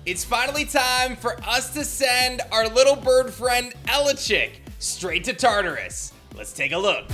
It's finally time for us to send our little bird friend Elechik straight to Tartarus. Let's take a look.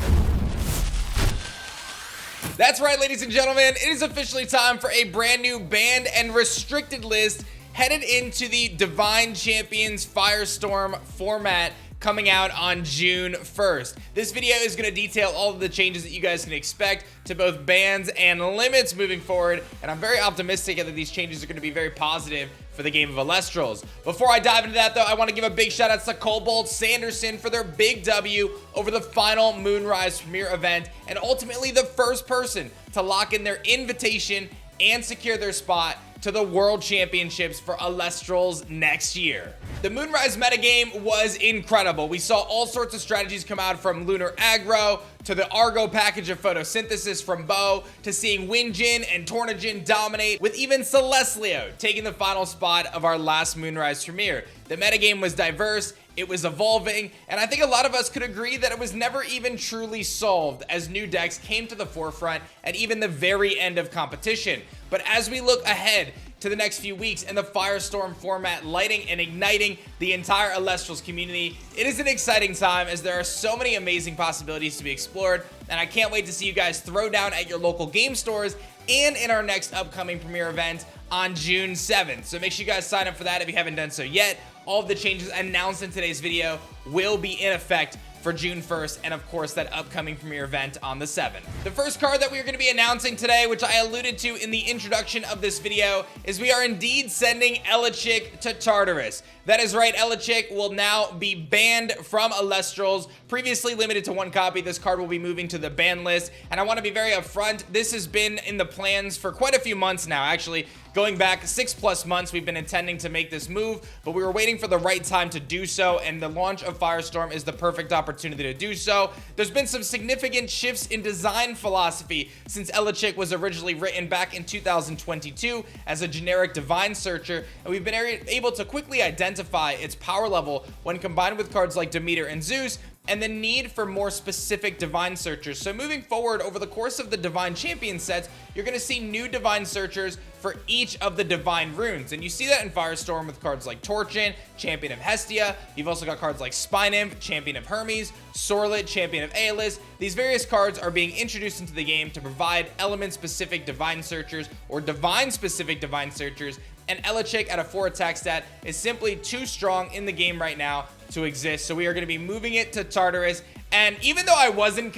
That's right, ladies and gentlemen, it is officially time for a brand new banned and restricted list headed into the Divine Champions Firestorm format coming out on June 1st. This video is going to detail all of the changes that you guys can expect to both bans and limits moving forward, and I'm very optimistic that these changes are going to be very positive for the game of Elestrals. Before I dive into that though, I want to give a big shout out to Cobalt Sanderson for their big W over the final Moonrise Premier event, and ultimately the first person to lock in their invitation and secure their spot to the World Championships for Elestrals next year. The Moonrise metagame was incredible. We saw all sorts of strategies come out, from Lunar Aggro to the Argo package of photosynthesis from Bo, to seeing Winjin and Tornajin dominate, with even Celestlio taking the final spot of our last Moonrise Premier. The metagame was diverse, it was evolving, and I think a lot of us could agree that it was never even truly solved as new decks came to the forefront at even the very end of competition. But as we look ahead to the next few weeks and the Firestorm format lighting and igniting the entire Elestrals community, it is an exciting time as there are so many amazing possibilities to be explored, and I can't wait to see you guys throw down at your local game stores and in our next upcoming Premier event on June 7th. So make sure you guys sign up for that if you haven't done so yet. All of the changes announced in today's video will be in effect for June 1st, and of course that upcoming Premier event on the 7th. The first card that we are going to be announcing today, which I alluded to in the introduction of this video, is we are indeed sending Elechik to Tartarus. That is right, Elechik will now be banned from Elestrals. Previously limited to one copy, this card will be moving to the ban list, and I want to be very upfront, this has been in the plans for quite a few months now. Actually, going back 6+ months, we've been intending to make this move, but we were waiting for the right time to do so, and the launch of Firestorm is the perfect opportunity to do so. There's been some significant shifts in design philosophy since Elechik was originally written back in 2022 as a generic Divine Searcher, and we've been able to quickly identify its power level when combined with cards like Demeter and Zeus, and the need for more specific Divine Searchers. So moving forward, over the course of the Divine Champion sets, you're going to see new Divine Searchers for each of the Divine Runes. And you see that in Firestorm with cards like Torchin, Champion of Hestia. You've also got cards like Spynymph, Champion of Hermes, Sorlet, Champion of Aeolus. These various cards are being introduced into the game to provide element-specific Divine Searchers or Divine-specific Divine Searchers, and Elechik at a 4 attack stat is simply too strong in the game right now to exist. So we are going to be moving it to Tartarus, and even though I wasn't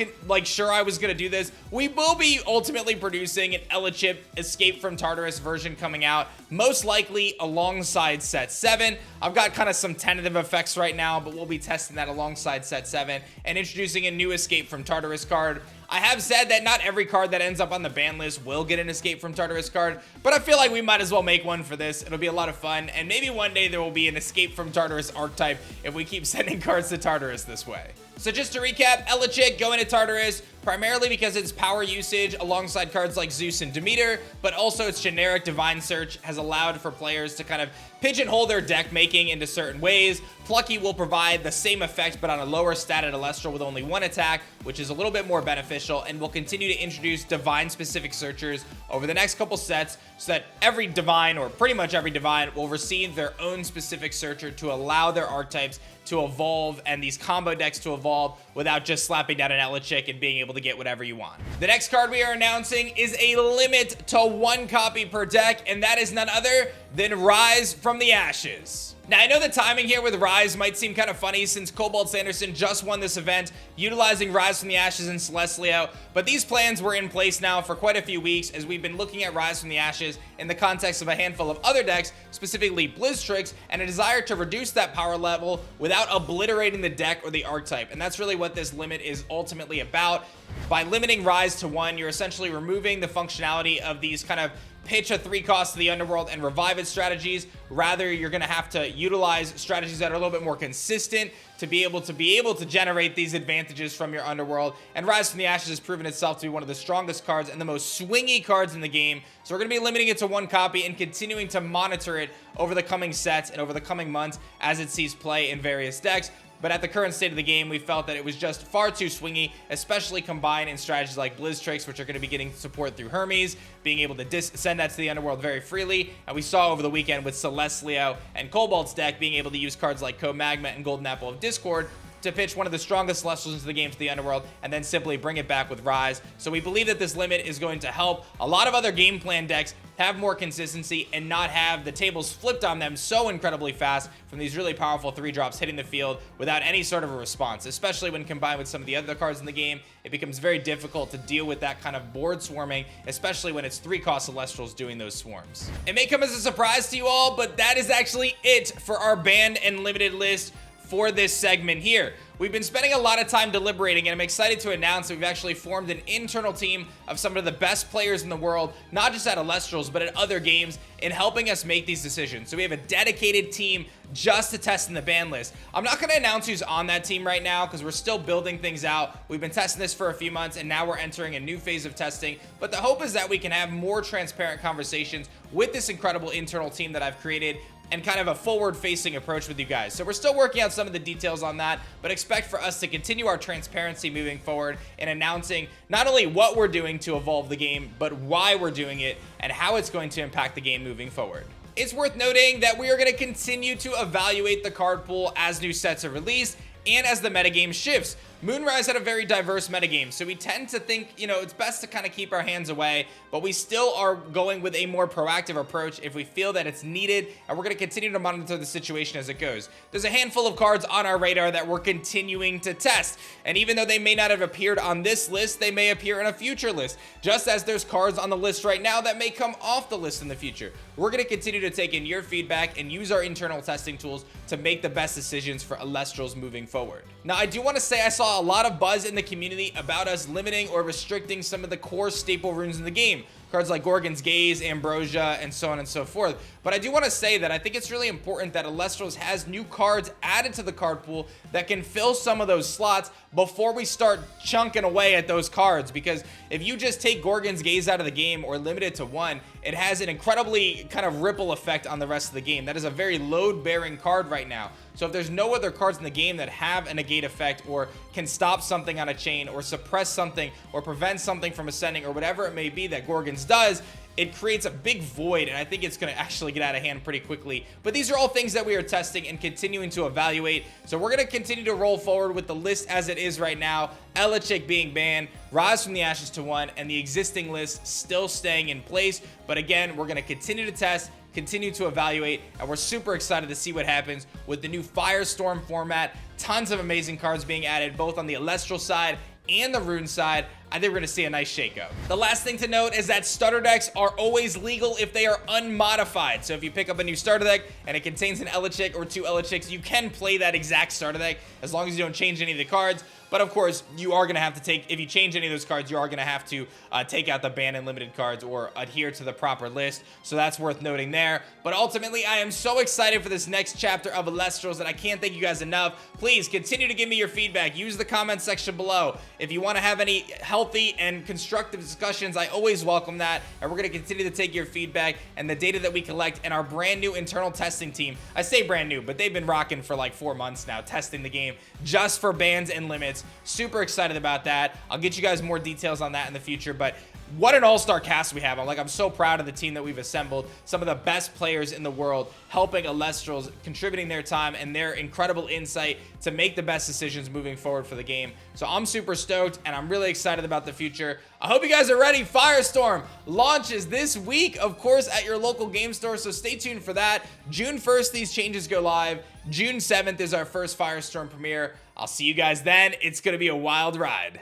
sure I was going to do this, we will be ultimately producing an Elechik Escape from Tartarus version coming out, most likely alongside set 7. I've got kind of some tentative effects right now, but we'll be testing that alongside set 7 and introducing a new Escape from Tartarus card. I have said that not every card that ends up on the ban list will get an Escape from Tartarus card, but I feel like we might as well make one for this. It'll be a lot of fun, and maybe one day there will be an Escape from Tartarus archetype if we keep sending cards to Tartarus this way. So just to recap, Elechik going to Tartarus primarily because its power usage alongside cards like Zeus and Demeter, but also its generic Divine Search has allowed for players to kind of pigeonhole their deck making into certain ways. Plucky will provide the same effect but on a lower stat at Elestral with only 1 attack, which is a little bit more beneficial, and will continue to introduce Divine specific searchers over the next couple sets so that every Divine, or pretty much every Divine, will receive their own specific searcher to allow their archetypes to evolve and these combo decks to evolve without just slapping down an Elechik and being able to get whatever you want. The next card we are announcing is a limit to 1 copy per deck, and that is none other than Rise from the Ashes. Now, I know the timing here with Rise might seem kind of funny since Cobalt Sanderson just won this event utilizing Rise from the Ashes and Celestlio, but these plans were in place now for quite a few weeks as we've been looking at Rise from the Ashes in the context of a handful of other decks, specifically Blizztrix, and a desire to reduce that power level without obliterating the deck or the archetype. And that's really what this limit is ultimately about. By limiting Rise to 1, you're essentially removing the functionality of these kind of pitch a 3 cost to the underworld and revive it strategies. Rather, you're going to have to utilize strategies that are a little bit more consistent to be able to generate these advantages from your underworld. And Rise from the Ashes has proven itself to be one of the strongest cards and the most swingy cards in the game. So we're going to be limiting it to 1 copy and continuing to monitor it over the coming sets and over the coming months as it sees play in various decks. but at the current state of the game, we felt that it was just far too swingy, especially combined in strategies like Blizz Tricks, which are going to be getting support through Hermes, being able to send that to the underworld very freely. And we saw over the weekend with Celestleo and Cobalt's deck being able to use cards like Co-Magma and Golden Apple of Discord to pitch one of the strongest Celestials into the game to the underworld and then simply bring it back with Rise. So we believe that this limit is going to help a lot of other game plan decks have more consistency and not have the tables flipped on them so incredibly fast from these really powerful 3-drops hitting the field without any sort of a response, especially when combined with some of the other cards in the game. It becomes very difficult to deal with that kind of board swarming, especially when it's 3-cost Elestrals doing those swarms. It may come as a surprise to you all, but that is actually it for our banned and limited list for this segment here. We've been spending a lot of time deliberating, and I'm excited to announce that we've actually formed an internal team of some of the best players in the world, not just at Elestrals, but at other games, in helping us make these decisions. So we have a dedicated team just to test in the ban list. I'm not going to announce who's on that team right now because we're still building things out. We've been testing this for a few months, and now we're entering a new phase of testing. But the hope is that we can have more transparent conversations with this incredible internal team that I've created and kind of a forward-facing approach with you guys. So we're still working out some of the details on that, but expect for us to continue our transparency moving forward and announcing not only what we're doing to evolve the game, but why we're doing it and how it's going to impact the game moving forward. It's worth noting that we are going to continue to evaluate the card pool as new sets are released and as the metagame shifts. Moonrise had a very diverse metagame, so we tend to think, it's best to kind of keep our hands away, but we still are going with a more proactive approach if we feel that it's needed, and we're going to continue to monitor the situation as it goes. There's a handful of cards on our radar that we're continuing to test, and even though they may not have appeared on this list, they may appear in a future list, just as there's cards on the list right now that may come off the list in the future. We're going to continue to take in your feedback and use our internal testing tools to make the best decisions for Elestrals moving forward. Now, I do want to say I saw a lot of buzz in the community about us limiting or restricting some of the core staple runes in the game. Cards like Gorgon's Gaze, Ambrosia, and so on and so forth. But I do want to say that I think it's really important that Elestrals has new cards added to the card pool that can fill some of those slots before we start chunking away at those cards. Because if you just take Gorgon's Gaze out of the game or limit it to 1, it has an incredibly kind of ripple effect on the rest of the game. That is a very load-bearing card right now. So if there's no other cards in the game that have a negate effect or can stop something on a chain or suppress something or prevent something from ascending or whatever it may be that Gorgon's does, it creates a big void, and I think it's going to actually get out of hand pretty quickly. But these are all things that we are testing and continuing to evaluate. So we're going to continue to roll forward with the list as it is right now. Elechik being banned, Rise from the Ashes to 1, and the existing list still staying in place. But again, we're going to continue to test, continue to evaluate, and we're super excited to see what happens with the new Firestorm format. Tons of amazing cards being added both on the Elestral side and the Rune side. I think we're going to see a nice shakeup. The last thing to note is that starter decks are always legal if they are unmodified. So if you pick up a new starter deck and it contains an Elechik or 2 Elechiks, you can play that exact starter deck as long as you don't change any of the cards. But of course, you are going to have to take, if you change any of those cards, you are going to have to take out the banned and limited cards or adhere to the proper list. So that's worth noting there. But ultimately, I am so excited for this next chapter of Elestrals that I can't thank you guys enough. Please continue to give me your feedback. Use the comment section below. If you want to have any healthy and constructive discussions, I always welcome that. And we're going to continue to take your feedback and the data that we collect and our brand new internal testing team. I say brand new, but they've been rocking for like 4 months now, testing the game just for bans and limits. Super excited about that. I'll get you guys more details on that in the future, but what an all-star cast we have. I'm so proud of the team that we've assembled. Some of the best players in the world helping Elestrals, contributing their time and their incredible insight to make the best decisions moving forward for the game. So I'm super stoked and I'm really excited about the future. I hope you guys are ready. Firestorm launches this week, of course, at your local game store, so stay tuned for that. June 1st, these changes go live. June 7th is our first Firestorm premiere. I'll see you guys then. It's going to be a wild ride.